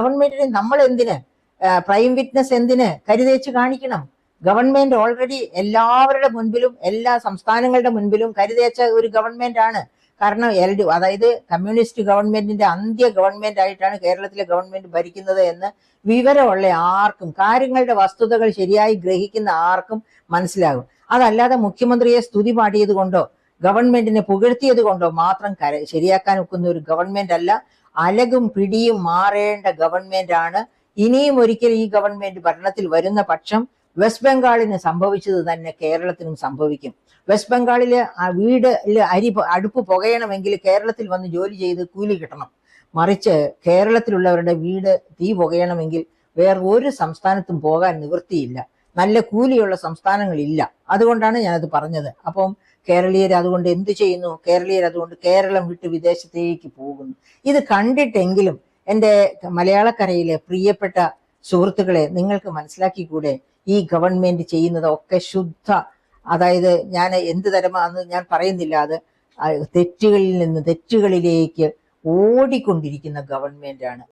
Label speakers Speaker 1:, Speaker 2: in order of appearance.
Speaker 1: ഗവൺമെന്റിന് നമ്മൾ എന്തിന് പ്രൈം വിറ്റ്നസ് എന്തിന് കരുതേച്ച് കാണിക്കണം? ഗവൺമെന്റ് ഓൾറെഡി എല്ലാവരുടെ മുൻപിലും എല്ലാ സംസ്ഥാനങ്ങളുടെ മുൻപിലും കരുതേച്ച ഒരു ഗവൺമെന്റ് ആണ്. കാരണം അതായത് കമ്മ്യൂണിസ്റ്റ് ഗവൺമെന്റിന്റെ അന്ത്യ ഗവൺമെന്റ് ആയിട്ടാണ് കേരളത്തിലെ ഗവൺമെന്റ് ഭരിക്കുന്നത് എന്ന് വിവരമുള്ള ആർക്കും, കാര്യങ്ങളുടെ വസ്തുതകൾ ശരിയായി ഗ്രഹിക്കുന്ന ആർക്കും മനസ്സിലാകും. അതല്ലാതെ മുഖ്യമന്ത്രിയെ സ്തുതി പാടിയത് കൊണ്ടോ ഗവൺമെന്റിനെ പുകഴ്ത്തിയത് കൊണ്ടോ മാത്രം ശരിയാക്കാൻ ഒക്കുന്ന ഒരു ഗവൺമെന്റ് അല്ല. അലകും പിടിയും മാറേണ്ട ഗവൺമെന്റ് ആണ്. ഇനിയും ഒരിക്കൽ ഈ ഗവൺമെന്റ് ഭരണത്തിൽ വരുന്ന പക്ഷം വെസ്റ്റ് ബംഗാളിന് സംഭവിച്ചത് തന്നെ കേരളത്തിനും സംഭവിക്കും. വെസ്റ്റ് ബംഗാളിലെ വീടിൽ അടുപ്പ് പുകയണമെങ്കിൽ കേരളത്തിൽ വന്ന് ജോലി ചെയ്ത് കൂലി കിട്ടണം. മറിച്ച് കേരളത്തിലുള്ളവരുടെ വീട് തീ പുകയണമെങ്കിൽ വേറെ ഒരു സംസ്ഥാനത്തും പോകാൻ നിവൃത്തിയില്ല. നല്ല കൂലിയുള്ള സംസ്ഥാനങ്ങളില്ല. അതുകൊണ്ടാണ് ഞാനത് പറഞ്ഞത്. അപ്പം കേരളീയർ അതുകൊണ്ട് എന്തു ചെയ്യുന്നു? കേരളീയർ അതുകൊണ്ട് കേരളം വിട്ട് വിദേശത്തേക്ക് പോകുന്നു. ഇത് കണ്ടിട്ടെങ്കിലും എൻ്റെ മലയാളക്കരയിലെ പ്രിയപ്പെട്ട സുഹൃത്തുക്കളെ, നിങ്ങൾക്ക് മനസ്സിലാക്കിക്കൂടെ ഈ ഗവൺമെന്റ് ചെയ്യുന്നതൊക്കെ ശുദ്ധ, അതായത് ഞാൻ എന്ത് തരമാണെന്ന് ഞാൻ പറയുന്നില്ല, അത് തെറ്റുകളിൽ നിന്ന് തെറ്റുകളിലേക്ക് ഓടിക്കൊണ്ടിരിക്കുന്ന ഗവൺമെന്റ് ആണ്.